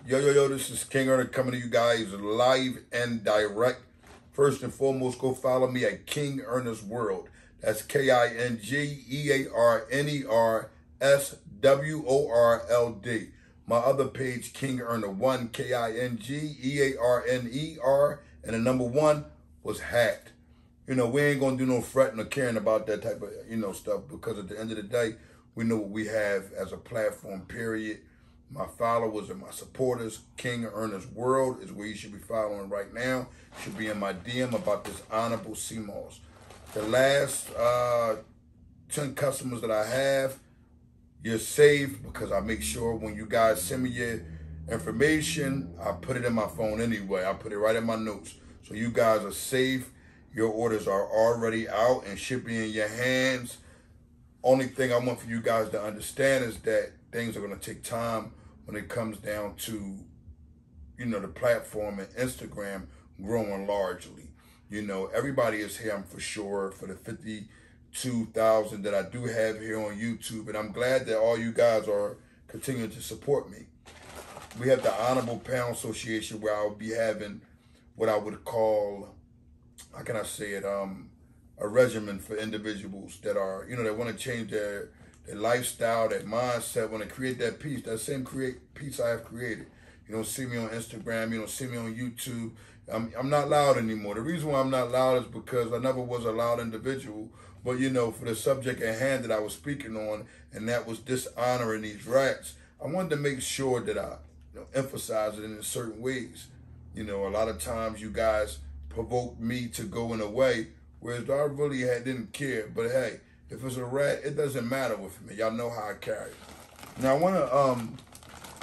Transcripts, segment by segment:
Yo, this is Kingearner coming to you guys live and direct. First and foremost, go follow me at Kingearner's World. That's KingearnersWorld. My other page, Kingearner1, Kingearner, and the number 1 was hacked. You know, we ain't gonna do no fretting or caring about that type of, stuff, because at the end of the day, we know what we have as a platform, period. My followers and my supporters, Kingearner's World is where you should be following right now. Should be in my DM about this honorable Seamoss. The last 10 customers that I have, you're safe, because I make sure when you guys send me your information, I put it in my phone anyway. I put it right in my notes. So you guys are safe. Your orders are already out and should be in your hands. Only thing I want for you guys to understand is that things are going to take time when it comes down to, the platform and Instagram growing largely. Everybody is here, I'm for sure, for the 52,000 that I do have here on YouTube. And I'm glad that all you guys are continuing to support me. We have the Honorable Panel Association, where I'll be having what I would call, how can I say it, a regimen for individuals that are, that want to change their lifestyle, their mindset, want to create that peace, that same peace I have created. You don't see me on Instagram, you don't see me on YouTube. I'm not loud anymore. The reason why I'm not loud is because I never was a loud individual. But, for the subject at hand that I was speaking on, and that was dishonoring these rats, I wanted to make sure that I emphasize it in certain ways. A lot of times you guys provoked me to go in a way, whereas I really didn't care. But hey, if it's a rat, it doesn't matter with me. Y'all know how I carry it. Now, I want to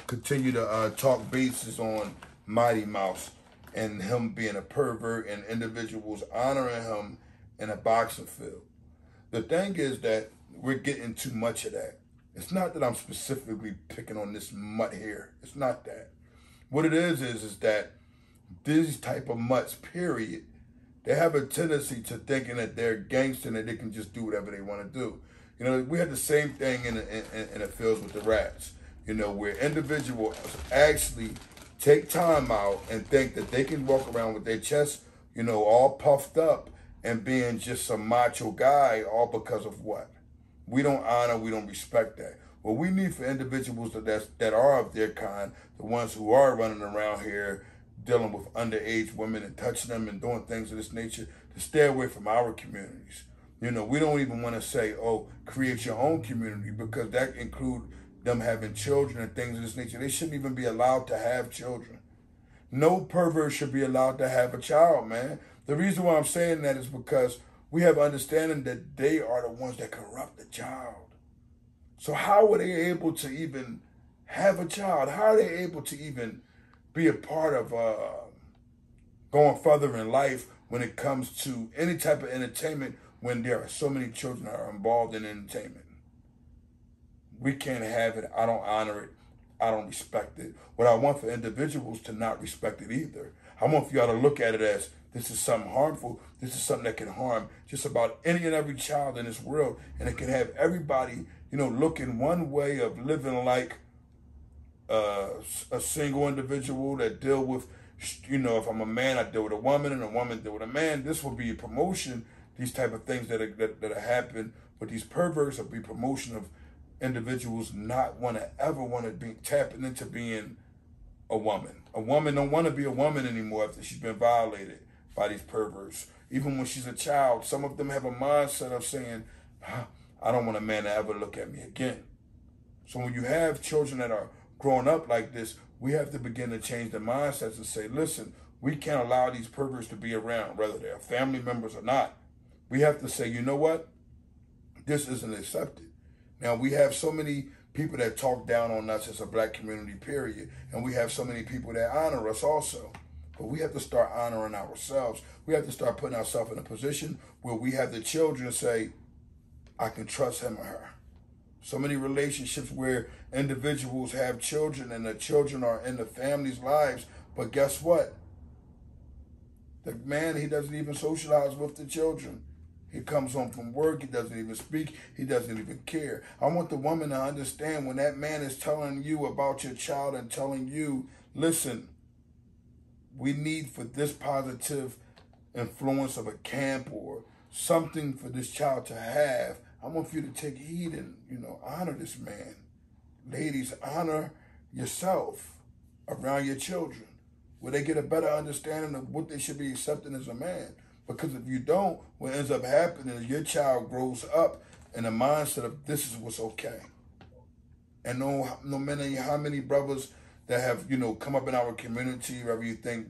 continue to talk bases on Mighty Mouse and him being a pervert and individuals honoring him in a boxing field. The thing is that we're getting too much of that. It's not that I'm specifically picking on this mutt here. It's not that. What it is that these type of mutts, period, they have a tendency to thinking that they're gangster and that they can just do whatever they want to do. We had the same thing in the fields with the rats, where individuals actually take time out and think that they can walk around with their chest, all puffed up and being just some macho guy, all because of what? We don't honor, we don't respect that. What we need for individuals that are of their kind, the ones who are running around here dealing with underage women and touching them and doing things of this nature, to stay away from our communities. We don't even want to say, oh, create your own community, because that includes them having children and things of this nature. They shouldn't even be allowed to have children. No pervert should be allowed to have a child, man. The reason why I'm saying that is because we have understanding that they are the ones that corrupt the child. So how are they able to even have a child? How are they able to even be a part of going further in life when it comes to any type of entertainment, when there are so many children that are involved in entertainment? We can't have it. I don't honor it. I don't respect it. What I want for individuals to not respect it either. I want for y'all to look at it as, this is something harmful. This is something that can harm just about any and every child in this world. And it can have everybody, looking one way of living like a single individual that deal with, if I'm a man, I deal with a woman, and a woman deal with a man. This will be a promotion. These type of things that happen, but these perverts will be promotion of individuals not ever want to be tapping into being a woman. A woman don't want to be a woman anymore after she's been violated by these perverts. Even when she's a child, some of them have a mindset of saying, I don't want a man to ever look at me again. So when you have children that are growing up like this, we have to begin to change the mindsets and say, listen, we can't allow these perverts to be around, whether they're family members or not. We have to say, you know what? This isn't accepted. Now, we have so many people that talk down on us as a black community, period. And we have so many people that honor us also. But we have to start honoring ourselves. We have to start putting ourselves in a position where we have the children say, I can trust him or her. So many relationships where individuals have children and the children are in the family's lives. But guess what? The man, he doesn't even socialize with the children. He comes home from work, he doesn't even speak, he doesn't even care. I want the woman to understand when that man is telling you about your child and telling you, listen, we need for this positive influence of a camp or something for this child to have. I want you to take heed and, honor this man. Ladies, honor yourself around your children, where they get a better understanding of what they should be accepting as a man. Because if you don't, what ends up happening is your child grows up in a mindset of this is what's okay. And no matter how many brothers that have, come up in our community, whether you think,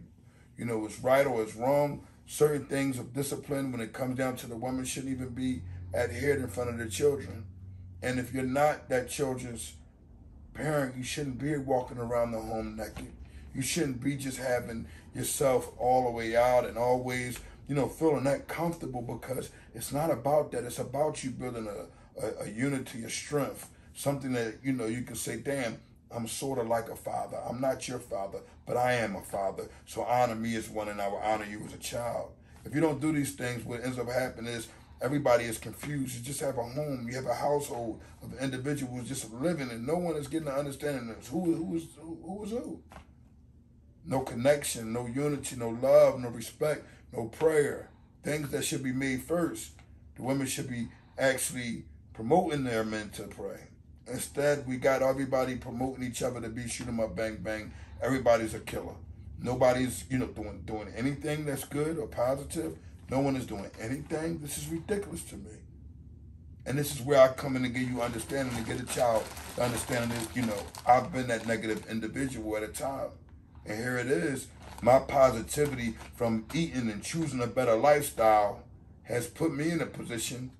it's right or it's wrong, certain things of discipline when it comes down to the woman shouldn't even be adhered in front of the children. And if you're not that children's parent, you shouldn't be walking around the home naked. You shouldn't be just having yourself all the way out and always, feeling that comfortable, because it's not about that. It's about you building a unity, a strength, something that, you can say, damn, I'm sort of like a father. I'm not your father, but I am a father. So honor me as one and I will honor you as a child. If you don't do these things, what ends up happening is everybody is confused. You just have a home. You have a household of individuals just living, and no one is getting the understanding of who is who. No connection, no unity, no love, no respect, no prayer. Things that should be made first. The women should be actually promoting their men to pray. Instead, we got everybody promoting each other to be shoot 'em up, bang, bang. Everybody's a killer. Nobody's, doing anything that's good or positive. No one is doing anything. This is ridiculous to me. And this is where I come in and give you understanding, to get a child to understand that, I've been that negative individual at a time. And here it is. My positivity from eating and choosing a better lifestyle has put me in a position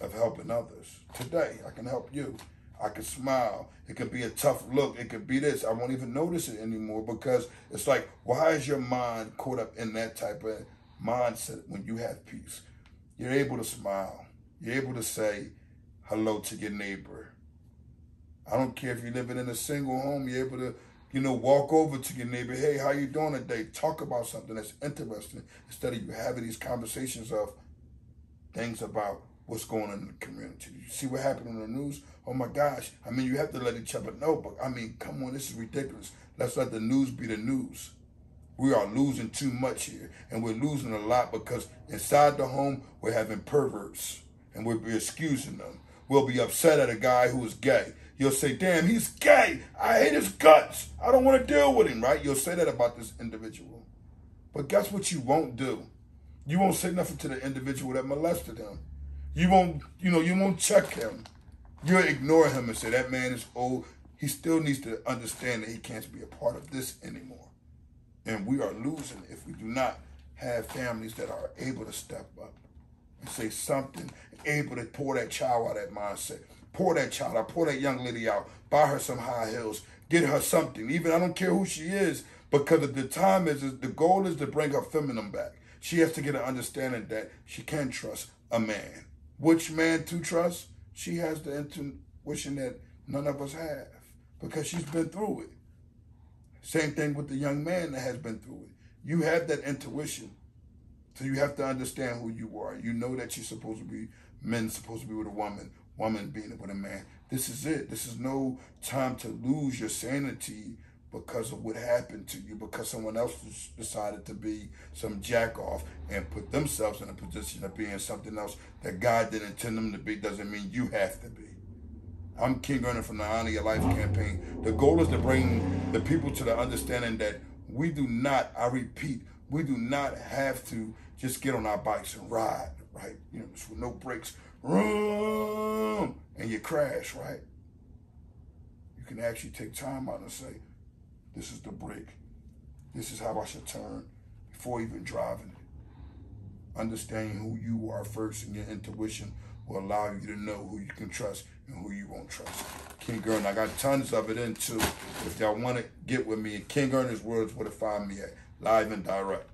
of helping others. Today, I can help you. I can smile. It could be a tough look. It could be this. I won't even notice it anymore, because it's like, why is your mind caught up in that type of mindset when you have peace? You're able to smile. You're able to say hello to your neighbor. I don't care if you're living in a single home. You're able to walk over to your neighbor. Hey, how you doing today? Talk about something that's interesting, instead of you having these conversations of things about what's going on in the community. You see what happened on the news? Oh my gosh. You have to let each other know, but come on, this is ridiculous. Let's let the news be the news. We are losing too much here, and we're losing a lot because inside the home, we're having perverts, and we'll be excusing them. We'll be upset at a guy who is gay. You'll say, damn, he's gay. I hate his guts. I don't want to deal with him, right? You'll say that about this individual. But guess what you won't do? You won't say nothing to the individual that molested him. You won't, you won't check him. You'll ignore him and say, that man is old. He still needs to understand that he can't be a part of this anymore. And we are losing if we do not have families that are able to step up and say something, able to pour that child out of that mindset. Pour that child out, pour that young lady out, buy her some high heels, get her something. Even, I don't care who she is, because the time is the goal is to bring her feminine back. She has to get an understanding that she can trust a man. Which man to trust? She has the intuition that none of us have, because she's been through it. Same thing with the young man that has been through it. You have that intuition, so you have to understand who you are. You know that you're supposed to be, men supposed to be with a woman, woman being with a man. This is it. This is no time to lose your sanity because of what happened to you, because someone else decided to be some jack off and put themselves in a position of being something else that God didn't intend them to be. Doesn't mean you have to be. I'm Kingearner from the Honor Your Life campaign. The goal is to bring the people to the understanding that we do not, I repeat, we do not have to just get on our bikes and ride, right? With no brakes, and you crash, right? You can actually take time out and say, this is the brake. This is how I should turn before even driving it. Understanding who you are first, and your intuition will allow you to know who you can trust and who you won't trust. Kingearner, I got tons of it in too. If y'all want to get with me, in Kingearner's words, where to find me at, live and direct.